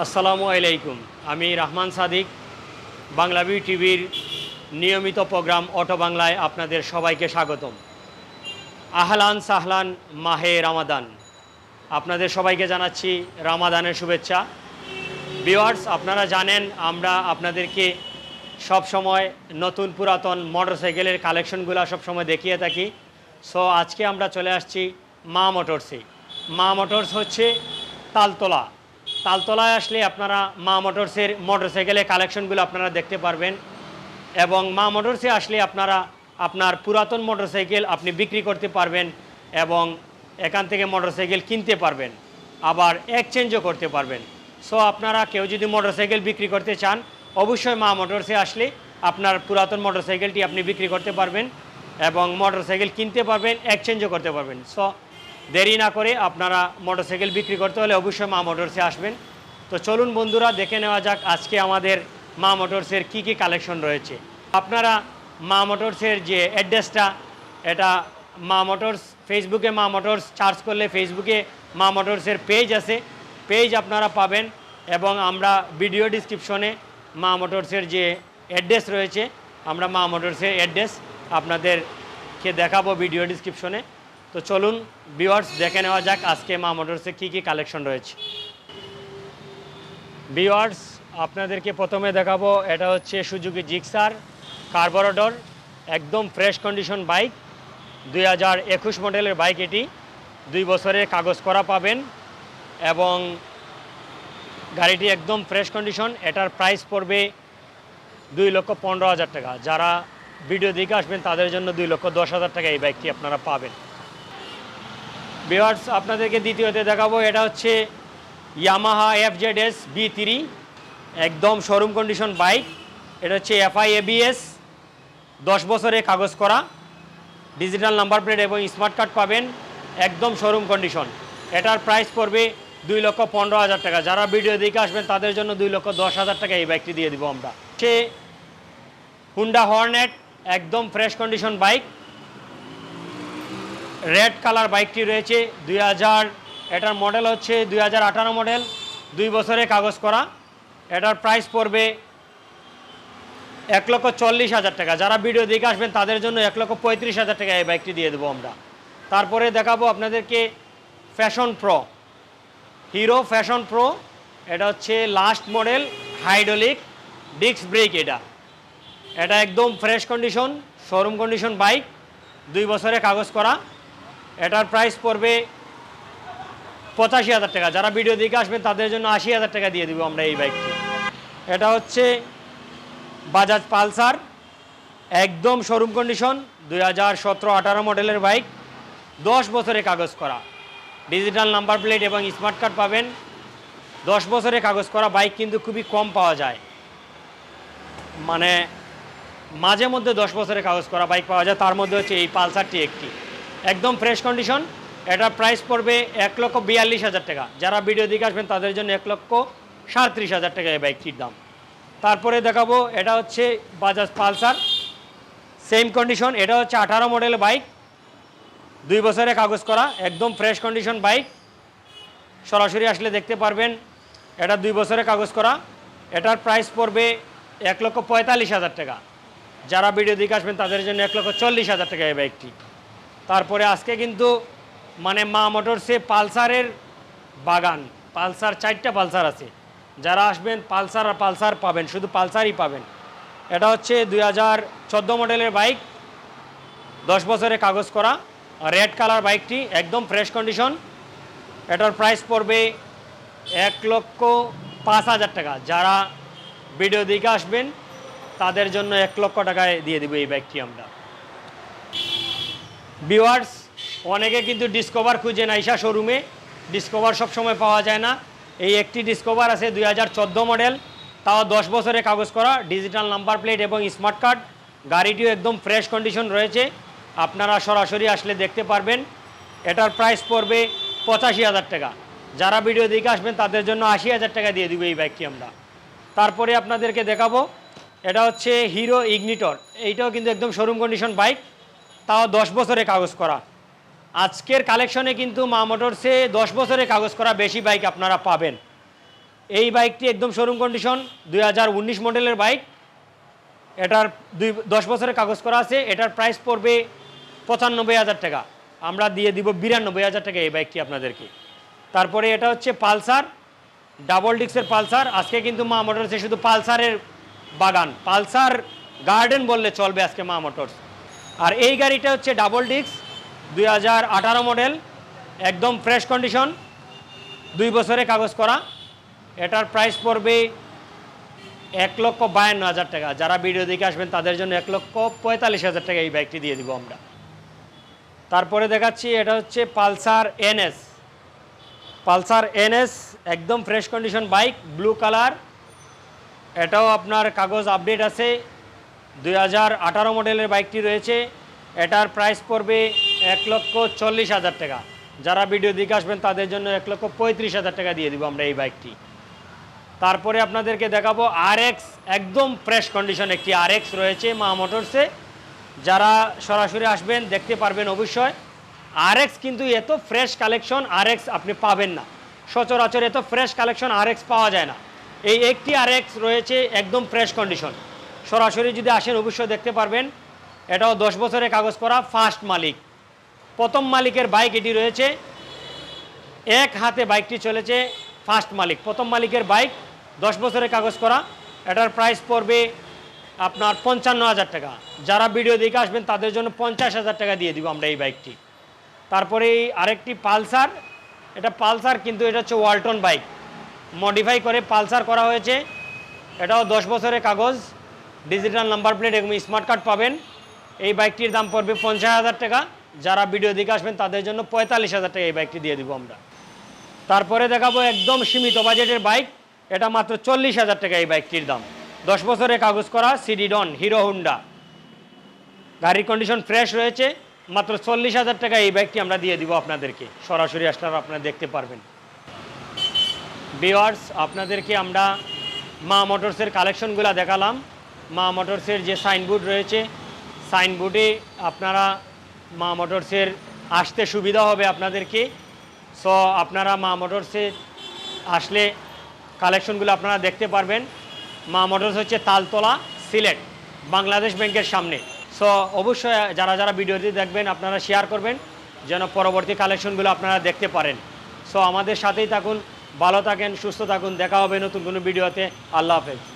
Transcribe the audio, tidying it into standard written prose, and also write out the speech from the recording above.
আসসালামু আলাইকুম। আমি রহমান সাদিক, বাংলাবি টিভির নিয়মিত প্রোগ্রাম অটো বাংলায় আপনাদের সবাইকে স্বাগতম। আহলান সাহলান মাহে রামাদান। আপনাদের সবাইকে জানাচ্ছি রামাদানের শুভেচ্ছা। ভিউয়ার্স, আপনারা জানেন আমরা আপনাদেরকে সব সময় নতুন পুরাতন মোটরসাইকেলের কালেকশনগুলো সবসময় দেখিয়ে থাকি। সো আজকে আমরা চলে আসছি মা মোটরসে। মা মোটরস হচ্ছে তালতলায় আসলে আপনারা মা মোটরসের মোটরসাইকেলের কালেকশনগুলো আপনারা দেখতে পারবেন এবং মা মোটরসে আসলে আপনারা আপনার পুরাতন মোটরসাইকেল আপনি বিক্রি করতে পারবেন এবং এখান থেকে মোটরসাইকেল কিনতে পারবেন, আবার এক্সচেঞ্জও করতে পারবেন। সো আপনারা কেউ যদি মোটরসাইকেল বিক্রি করতে চান অবশ্যই মা মোটরসে আসলে আপনার পুরাতন মোটরসাইকেলটি আপনি বিক্রি করতে পারবেন এবং মোটরসাইকেল কিনতে পারবেন, এক্সচেঞ্জও করতে পারবেন। সো দেরি না করে আপনারা মোটরসাইকেল বিক্রি করতে হলে অবশ্যই মা মোটরসে আসবেন। তো চলুন বন্ধুরা, দেখে নেওয়া যাক আজকে আমাদের মা মোটরসের কী কী কালেকশন রয়েছে। আপনারা মা মোটরসের যে অ্যাড্রেসটা, এটা মা মোটরস, ফেসবুকে মা মোটরস সার্চ করলে ফেসবুকে মা মোটরসের পেজ আছে, পেজ আপনারা পাবেন এবং আমরা ভিডিও ডিসক্রিপশনে মা মোটরসের যে অ্যাড্রেস রয়েছে, আমরা মা মোটরসের অ্যাড্রেস আপনাদেরকে দেখাবো ভিডিও ডিসক্রিপশনে। তো চলুন ভিউয়ার্স, দেখে নেওয়া যাক আজকে মা মোটরসে কী কী কালেকশন রয়েছে। ভিউয়ার্স, আপনাদেরকে প্রথমে দেখাবো, এটা হচ্ছে সুজুকি জিক্সার কার্বোরেটর, একদম ফ্রেশ কন্ডিশন বাইক, 2021 মডেলের বাইক। এটি 2 বছরের কাগজ করা পাবেন এবং গাড়িটি একদম ফ্রেশ কন্ডিশন। এটার প্রাইস পড়বে 2,15,000 টাকা। যারা ভিডিও দিকে আসবেন তাদের জন্য 2,10,000 টাকা এই বাইকটি আপনারা পাবেন। ভিউয়ার্স, আপনাদেরকে দ্বিতীয়তে দেখাবো, এটা হচ্ছে ইয়ামাহা FZS B3, একদম শোরুম কন্ডিশন বাইক। এটা হচ্ছে FI ABS, 10 বছরের কাগজ করা, ডিজিটাল নাম্বার প্লেট এবং স্মার্ট কার্ড পাবেন, একদম শোরুম কন্ডিশন। এটার প্রাইস পড়বে 2,15,000 টাকা। যারা ভিডিও দিকে আসবেন তাদের জন্য 2,10,000 টাকা এই বাইকটি দিয়ে দিব আমরা। সে হুন্ডা হর্নেট, একদম fresh condition bike, red colour বাইকটি রয়েছে। এটার মডেল হচ্ছে 2018 মডেল, 2 বছরের কাগজ করা। এটার প্রাইস পড়বে 1,40,000 টাকা। যারা ভিডিও দেখে আসবেন তাদের জন্য 1,35,000 টাকা এই বাইকটি দিয়ে দেবো আমরা। তারপরে দেখাবো আপনাদেরকে fashion pro, hero fashion pro. এটা হচ্ছে last model, hydraulic disc brake. এটা একদম fresh condition, showroom condition bike, 2 বছরের কাগজ করা। এটার প্রাইস পড়বে 85,000 টাকা। যারা ভিডিও দেখে আসবেন তাদের জন্য 80,000 টাকা দিয়ে দিব আমরা এই বাইকটি। এটা হচ্ছে বাজাজ পালসার, একদম শোরুম কন্ডিশন, 2017-18 মডেলের বাইক, 10 বছরের কাগজ করা, ডিজিটাল নাম্বার প্লেট এবং স্মার্ট কার্ড পাবেন। 10 বছরের কাগজ করা বাইক কিন্তু খুবই কম পাওয়া যায়, মানে মাঝে মধ্যে 10 বছরের কাগজ করা বাইক পাওয়া যায়, তার মধ্যে হচ্ছে এই পালসারটি একটি, একদম ফ্রেশ কন্ডিশন। এটার প্রাইস পড়বে 1,42,000 টাকা। যারা ভিডিও দিকে আসবেন তাদের জন্য 1,37,000 টাকা এই বাইকটির দাম। তারপরে দেখাবো, এটা হচ্ছে বাজাজ পালসার, সেম কন্ডিশন। এটা হচ্ছে 18 মডেলের বাইক, 2 বছরের কাগজ করা, একদম ফ্রেশ কন্ডিশন বাইক। সরাসরি আসলে দেখতে পারবেন, এটা 2 বছরের কাগজ করা। এটার প্রাইস পড়বে 1,45,000 টাকা। যারা ভিডিও দিকে আসবেন তাদের জন্য 1,40,000 টাকা এই বাইকটি। তারপরে আজকে কিন্তু মানে মা মোটরসে পালসারের বাগান, পালসার 4টা পালসার আছে। যারা আসবেন পালসার আর পালসার পাবেন, শুধু পালসারই পাবেন। এটা হচ্ছে 2014 মডেলের বাইক, 10 বছরের কাগজ করা, রেড কালার বাইকটি, একদম ফ্রেশ কন্ডিশন। এটার প্রাইস পড়বে 1,05,000 টাকা। যারা ভিডিও দিকে আসবেন তাদের জন্য 1 লক্ষ টাকায় দিয়ে দেবো এই বাইকটি আমরা। ভিউয়ার্স, অনেকে কিন্তু ডিসকভার খুঁজে না ঈশা শোরুমে, ডিসকভার সবসময় পাওয়া যায় না। এই একটি ডিসকভার আছে 2014 মডেল, তাও 10 বছরের কাগজ করা, ডিজিটাল নাম্বার প্লেট এবং স্মার্ট কার্ড। গাড়িটিও একদম ফ্রেশ কন্ডিশন রয়েছে, আপনারা সরাসরি আসলে দেখতে পারবেন। এটার প্রাইস পড়বে 85,000 টাকা। যারা ভিডিও দেখে আসবেন তাদের জন্য 80,000 টাকা দিয়ে দিব এই বাইকটি আমরা। তারপরে আপনাদেরকে দেখাবো, এটা হচ্ছে হিরো ইগনিটর, এইটাও কিন্তু একদম শোরুম কন্ডিশন বাইক, তাও 10 বছরের কাগজ করা। আজকের কালেকশনে কিন্তু মা মোটরসে 10 বছরের কাগজ করা বেশি বাইক আপনারা পাবেন। এই বাইকটি একদম শোরুম কন্ডিশন, 2019 মডেলের বাইক। এটার 10 বছরের কাগজ করা আছে। এটার প্রাইস পড়বে 95,000 টাকা, আমরা দিয়ে দিব 92,000 টাকা এই বাইকটি আপনাদেরকে। তারপরে এটা হচ্ছে পালসার, ডাবল ডিস্কের পালসার। আজকে কিন্তু মা মোটরসে শুধু পালসারের বাগান, পালসার গার্ডেন বললে চলবে আজকে মা মোটরস। আর এই গাড়িটা হচ্ছে ডাবল ডিস্ক, 2018 মডেল, একদম ফ্রেশ কন্ডিশন, 2 বছরে কাগজ করা। এটার প্রাইস পড়বে 1,52,000 টাকা। যারা ভিডিও দেখে আসবেন তাদের জন্য 1,45,000 টাকা এই বাইকটি দিয়ে দিব আমরা। তারপরে দেখাচ্ছি এটা হচ্ছে পালসার এনএস। পালসার এনএস একদম fresh condition bike, blue colour. এটাও আপনার কাগজ আপডেট আছে, 2018 মডেলের বাইকটি রয়েছে। এটার প্রাইস পড়বে 1,40,000 টাকা। যারা ভিডিও দিকে আসবেন তাদের জন্য 1,35,000 টাকা দিয়ে দিব আমরা এই বাইকটি। তারপরে আপনাদেরকে দেখাবো আরএক্স, একদম ফ্রেশ কন্ডিশন একটি আরএক্স রয়েছে মা মোটরসে। যারা সরাসরি আসবেন দেখতে পারবেন অবশ্যই। আরএক্স কিন্তু এত ফ্রেশ কালেকশন আরএক্স আপনি পাবেন না, সচরাচর এত ফ্রেশ কালেকশন আরএক্স পাওয়া যায় না। এই একটি আরএক্স রয়েছে একদম ফ্রেশ কন্ডিশন, সরাসরি যদি আসেন অবশ্যই দেখতে পারবেন। এটাও 10 বছরের কাগজ করা, ফার্স্ট মালিক, প্রথম মালিকের বাইক এটি রয়েছে। এক হাতে বাইকটি চলেছে, ফার্স্ট মালিক, প্রথম মালিকের বাইক, 10 বছরের কাগজ করা। এটার প্রাইস পড়বে আপনার 55,000 টাকা। যারা ভিডিও দেখে আসবেন তাদের জন্য 50,000 টাকা দিয়ে দিব আমরা এই বাইকটি। তারপরে আরেকটি পালসার, এটা পালসার কিন্তু এটা হচ্ছে ওয়ালটন বাইক, মডিফাই করে পালসার করা হয়েছে। এটাও 10 বছরের কাগজ, ডিজিটাল নাম্বার প্লেট এবং স্মার্ট কার্ড পাবেন। এই বাইকটির দাম পড়বে 50,000 টাকা। যারা ভিডিও দেখে আসবেন তাদের জন্য 45,000 টাকা এই বাইকটি দিয়ে দিব আমরা। তারপরে দেখাবো একদম সীমিত বাজেটের বাইক, এটা মাত্র 40,000 টাকা এই বাইকটির দাম, 10 বছরের কাগজ করা, সিডিডন, হিরো হুন্ডা, গাড়ির কন্ডিশন ফ্রেশ রয়েছে। মাত্র 40,000 টাকা এই বাইকটি আমরা দিয়ে দিব আপনাদেরকে, সরাসরি আসলে আপনারা দেখতে পারবেন। ভিউয়ার্স, আপনাদেরকে আমরা মা মোটরসের কালেকশনগুলো দেখালাম। মা মোটরসের যে সাইনবোর্ড রয়েছে, সাইনবোর্ডে আপনারা মা মোটরসের আসতে সুবিধা হবে আপনাদেরকে। সো আপনারা মা মোটরসে আসলে কালেকশনগুলো আপনারা দেখতে পারবেন। মা মোটরস হচ্ছে তালতলা, সিলেট, বাংলাদেশ ব্যাংকের সামনে। সো অবশ্যই যারা যারা ভিডিওটি দেখবেন আপনারা শেয়ার করবেন যেন পরবর্তী কালেকশনগুলো আপনারা দেখতে পারেন। সো আমাদের সাথেই থাকুন, ভালো থাকেন, সুস্থ থাকুন, দেখা হবে নতুন কোনো ভিডিওতে। আল্লাহ হাফেজ।